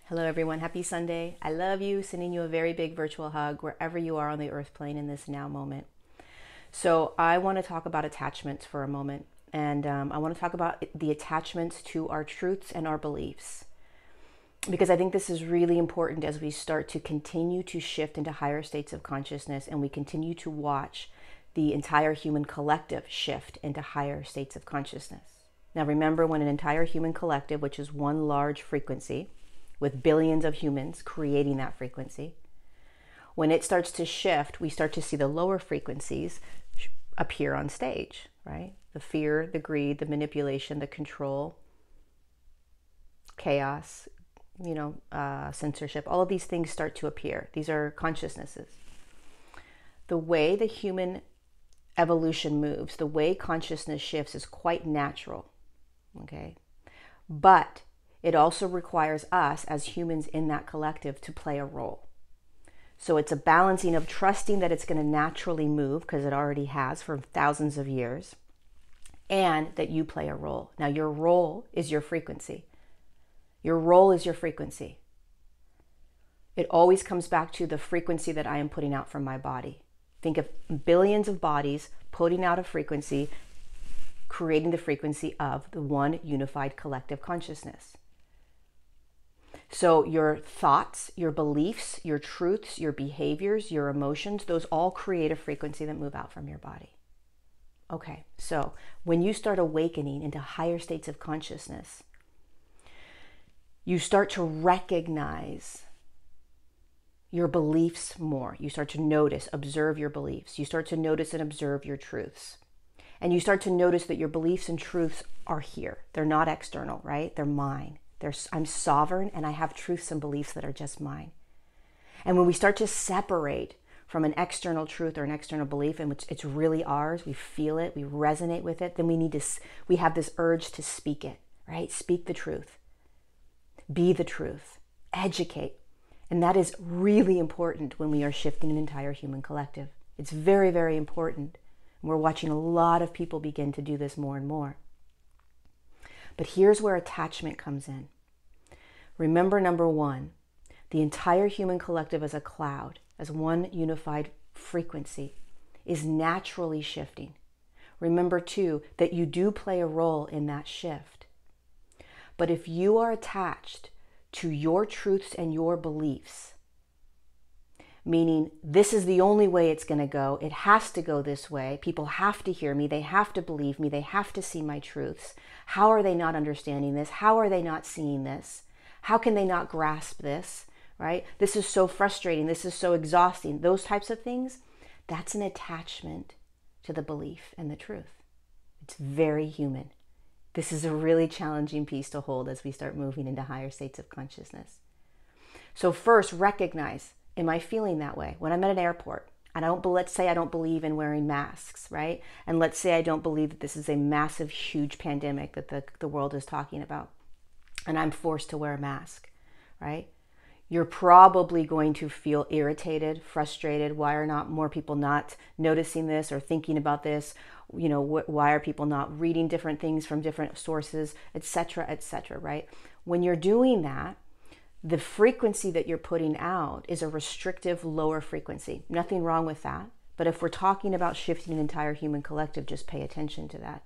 Hello everyone, happy Sunday. I love you, sending you a very big virtual hug wherever you are on the earth plane in this now moment. So I want to talk about attachments for a moment. And I want to talk about the attachments to our truths and our beliefs. Because I think this is really important as we start to continue to shift into higher states of consciousness and we continue to watch the entire human collective shift into higher states of consciousness. Now remember, when an entire human collective, which is one large frequency, with billions of humans creating that frequency, when it starts to shift, we start to see the lower frequencies appear on stage, right? The fear, the greed, the manipulation, the control, chaos, censorship, all of these things start to appear. These are consciousnesses. The way the human evolution moves, the way consciousness shifts is quite natural, okay? But it also requires us as humans in that collective to play a role. So it's a balancing of trusting that it's going to naturally move, because it already has for thousands of years, and that you play a role. Now your role is your frequency. Your role is your frequency. It always comes back to the frequency that I am putting out from my body. Think of billions of bodies putting out a frequency, creating the frequency of the one unified collective consciousness. So your thoughts, your beliefs, your truths, your behaviors, your emotions, those all create a frequency that move out from your body. Okay, so when you start awakening into higher states of consciousness, you start to recognize your beliefs more. You start to notice, observe your beliefs. You start to notice and observe your truths. And you start to notice that your beliefs and truths are here. They're not external, right? They're mine. I'm sovereign and I have truths and beliefs that are just mine. And when we start to separate from an external truth or an external belief in which it's really ours, we feel it, we resonate with it, then we have this urge to speak it, right? Speak the truth. Be the truth. Educate. And that is really important when we are shifting an entire human collective. It's very, very important. And we're watching a lot of people begin to do this more and more. But here's where attachment comes in. Remember, number one, the entire human collective as a cloud, as one unified frequency, is naturally shifting. Remember, too, that you do play a role in that shift. But if you are attached to your truths and your beliefs, meaning this is the only way it's going to go, it has to go this way, people have to hear me, they have to believe me, they have to see my truths. How are they not understanding this? How are they not seeing this? How can they not grasp this, right? This is so frustrating. This is so exhausting. Those types of things, that's an attachment to the belief and the truth. It's very human. This is a really challenging piece to hold as we start moving into higher states of consciousness. So first, recognize, am I feeling that way? When I'm at an airport, and let's say I don't believe in wearing masks, right? And let's say I don't believe that this is a massive, huge pandemic that the world is talking about, and I'm forced to wear a mask, right? You're probably going to feel irritated, frustrated. Why are not more people not noticing this or thinking about this? Why are people not reading different things from different sources, etc., right? When you're doing that, the frequency that you're putting out is a restrictive, lower frequency. Nothing wrong with that. But if we're talking about shifting an entire human collective, just pay attention to that.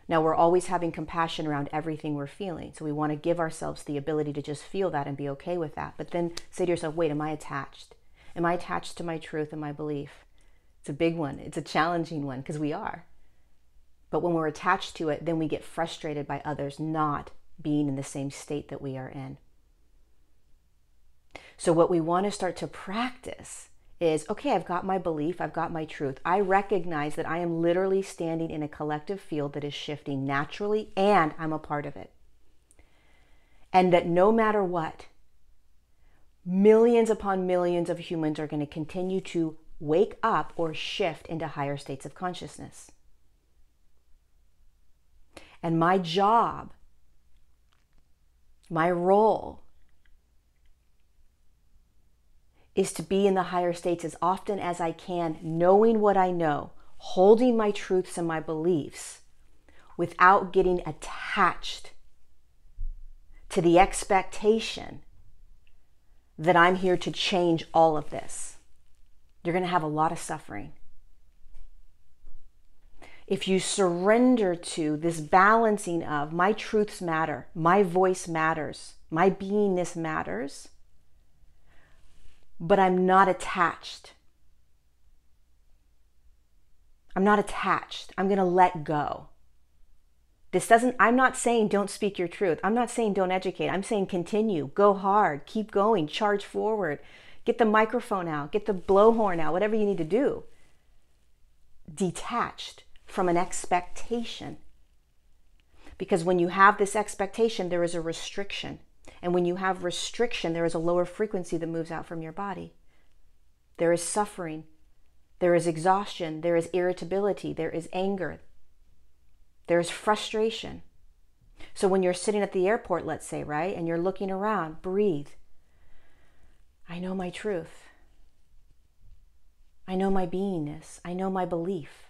Now, we're always having compassion around everything we're feeling. So we want to give ourselves the ability to just feel that and be okay with that. But then say to yourself, wait, am I attached? Am I attached to my truth and my belief? It's a big one. It's a challenging one, because we are. But when we're attached to it, then we get frustrated by others not being in the same state that we are in. So what we want to start to practice is, okay, I've got my belief, I've got my truth. I recognize that I am literally standing in a collective field that is shifting naturally, and I'm a part of it. And that no matter what, millions upon millions of humans are going to continue to wake up or shift into higher states of consciousness. And my job, my role, is to be in the higher states as often as I can, knowing what I know, holding my truths and my beliefs without getting attached to the expectation that I'm here to change all of this. You're going to have a lot of suffering. If you surrender to this balancing of my truths matter, my voice matters, my beingness matters, but I'm not attached. I'm not attached. I'm going to let go. I'm not saying don't speak your truth. I'm not saying don't educate. I'm saying continue, go hard, keep going, charge forward, get the microphone out, get the blowhorn out, whatever you need to do. Detached from an expectation. Because when you have this expectation, there is a restriction. And when you have restriction, there is a lower frequency that moves out from your body. There is suffering. There is exhaustion. There is irritability. There is anger. There is frustration. So when you're sitting at the airport, let's say, right, and you're looking around, breathe. I know my truth. I know my beingness. I know my belief.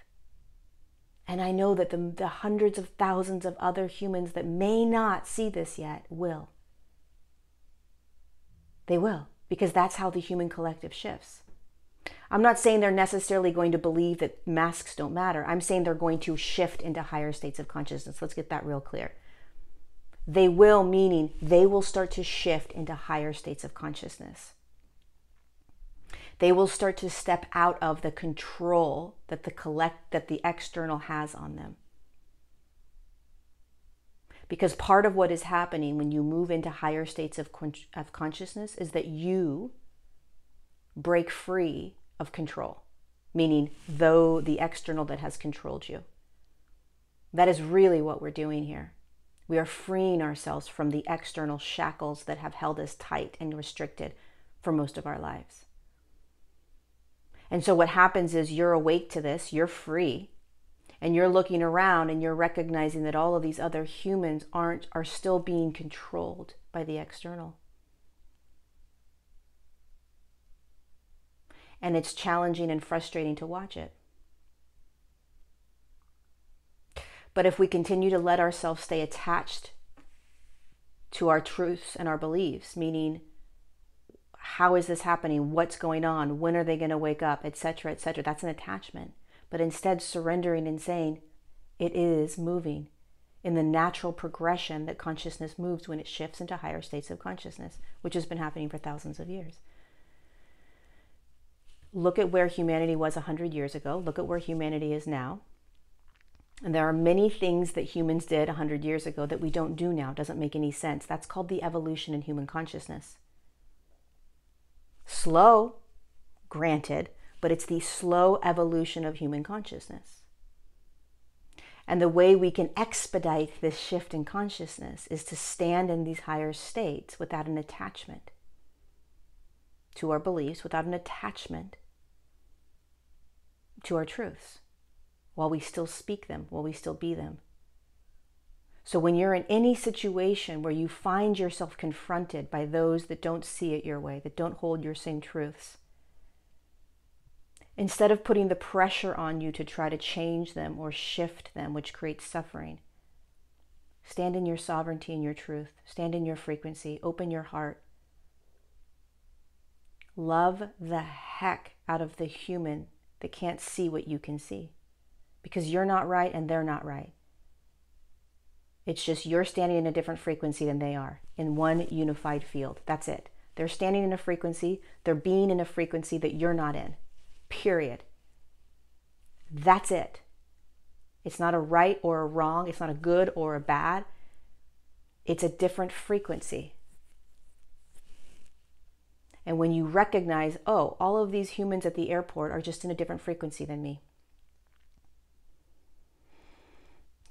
And I know that the hundreds of thousands of other humans that may not see this yet will. They will, because that's how the human collective shifts. I'm not saying they're necessarily going to believe that masks don't matter. I'm saying they're going to shift into higher states of consciousness. Let's get that real clear. They will, meaning they will start to shift into higher states of consciousness. They will start to step out of the control that the external has on them. Because part of what is happening when you move into higher states of consciousness is that you break free of control, meaning though the external that has controlled you. That is really what we're doing here. We are freeing ourselves from the external shackles that have held us tight and restricted for most of our lives. And so what happens is you're awake to this, you're free, and you're looking around and you're recognizing that all of these other humans are still being controlled by the external. And it's challenging and frustrating to watch it. But if we continue to let ourselves stay attached to our truths and our beliefs, meaning how is this happening? What's going on? When are they going to wake up? Etc., etc. That's an attachment. But instead surrendering and saying it is moving in the natural progression that consciousness moves when it shifts into higher states of consciousness, which has been happening for thousands of years. Look at where humanity was 100 years ago. Look at where humanity is now. And there are many things that humans did 100 years ago that we don't do now. It doesn't make any sense. That's called the evolution in human consciousness. Slow, granted, but it's the slow evolution of human consciousness. And the way we can expedite this shift in consciousness is to stand in these higher states without an attachment to our beliefs, without an attachment to our truths, while we still speak them, while we still be them. So when you're in any situation where you find yourself confronted by those that don't see it your way, that don't hold your same truths, instead of putting the pressure on you to try to change them or shift them, which creates suffering, stand in your sovereignty and your truth. Stand in your frequency. Open your heart. Love the heck out of the human that can't see what you can see. Because you're not right and they're not right. It's just you're standing in a different frequency than they are, in one unified field. That's it. They're standing in a frequency, they're being in a frequency that you're not in. Period. That's it. It's not a right or a wrong. It's not a good or a bad. It's a different frequency. And when you recognize, oh, all of these humans at the airport are just in a different frequency than me.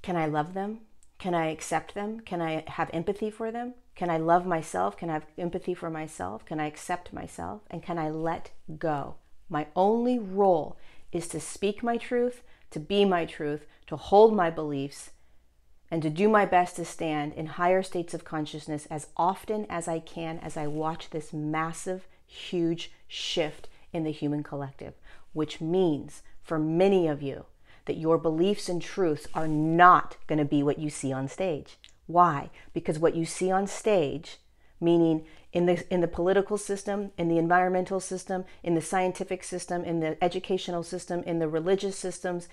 Can I love them? Can I accept them? Can I have empathy for them? Can I love myself? Can I have empathy for myself? Can I accept myself? And can I let go? My only role is to speak my truth, to be my truth, to hold my beliefs, and to do my best to stand in higher states of consciousness as often as I can as I watch this massive, huge shift in the human collective, which means for many of you that your beliefs and truths are not going to be what you see on stage. Why? Because what you see on stage meaning in the political system, in the environmental system, in the scientific system, in the educational system, in the religious systems,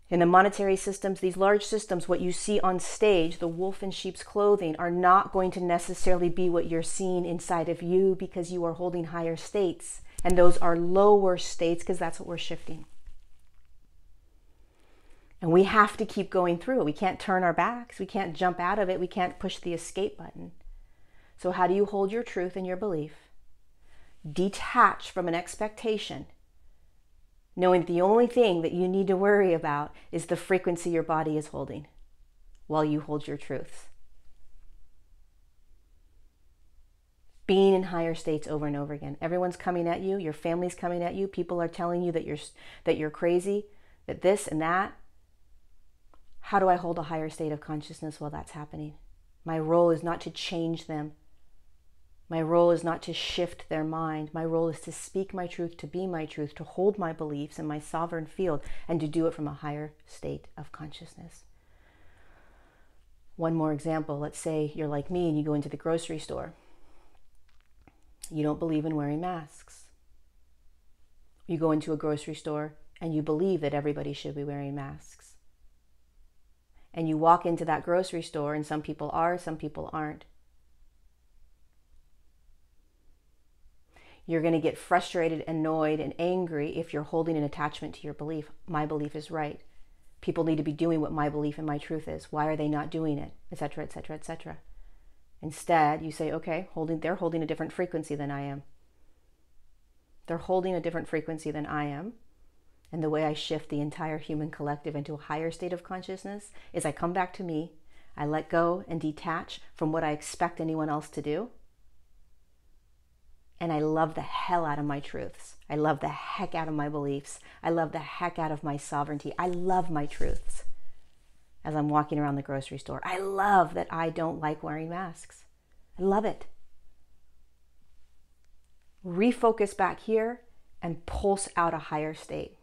in the monetary systems, these large systems, what you see on stage, the wolf in sheep's clothing, are not going to necessarily be what you're seeing inside of you, because you are holding higher states. And those are lower states, because that's what we're shifting. And we have to keep going through it. We can't turn our backs. We can't jump out of it. We can't push the escape button. So how do you hold your truth and your belief? Detach from an expectation, knowing that the only thing that you need to worry about is the frequency your body is holding while you hold your truths. Being in higher states over and over again. Everyone's coming at you. Your family's coming at you. People are telling you that you're crazy, that this and that. How do I hold a higher state of consciousness while that's happening? My role is not to change them. My role is not to shift their mind. My role is to speak my truth, to be my truth, to hold my beliefs in my sovereign field, and to do it from a higher state of consciousness. One more example. Let's say you're like me and you go into the grocery store. You don't believe in wearing masks. You go into a grocery store and you believe that everybody should be wearing masks. And you walk into that grocery store and some people are, some people aren't. You're going to get frustrated, annoyed, and angry if you're holding an attachment to your belief. My belief is right. People need to be doing what my belief and my truth is. Why are they not doing it? Etc., etc., etc. Instead, you say, okay, they're holding a different frequency than I am. They're holding a different frequency than I am. And the way I shift the entire human collective into a higher state of consciousness is I come back to me. I let go and detach from what I expect anyone else to do. And I love the hell out of my truths. I love the heck out of my beliefs. I love the heck out of my sovereignty. I love my truths as I'm walking around the grocery store. I love that I don't like wearing masks. I love it. Refocus back here and pulse out a higher state.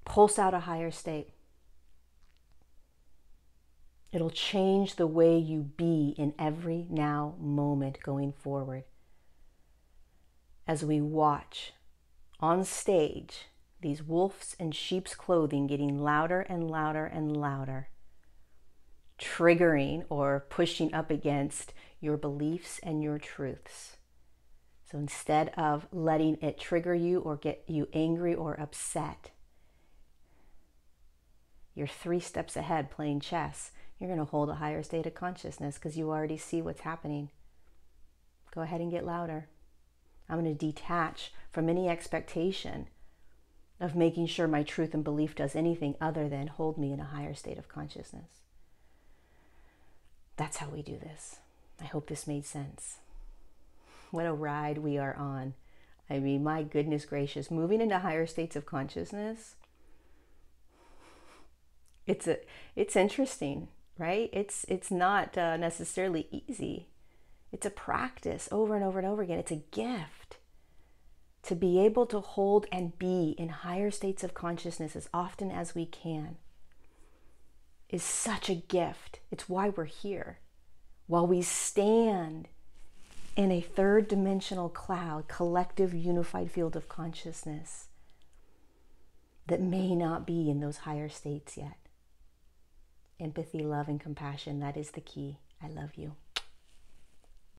Pulse out a higher state. It'll change the way you be in every now moment going forward. As we watch on stage these wolves in sheep's clothing getting louder and louder and louder, triggering or pushing up against your beliefs and your truths. So instead of letting it trigger you or get you angry or upset, you're 3 steps ahead playing chess. You're going to hold a higher state of consciousness because you already see what's happening. Go ahead and get louder. I'm going to detach from any expectation of making sure my truth and belief does anything other than hold me in a higher state of consciousness. That's how we do this. I hope this made sense. What a ride we are on. I mean, my goodness gracious, moving into higher states of consciousness, it's interesting, right? It's not necessarily easy. It's a practice over and over and over again. It's a gift to be able to hold and be in higher states of consciousness as often as we can is such a gift. It's why we're here. While we stand in a 3rd dimensional cloud, collective unified field of consciousness that may not be in those higher states yet. Empathy, love, and compassion, that is the key. I love you.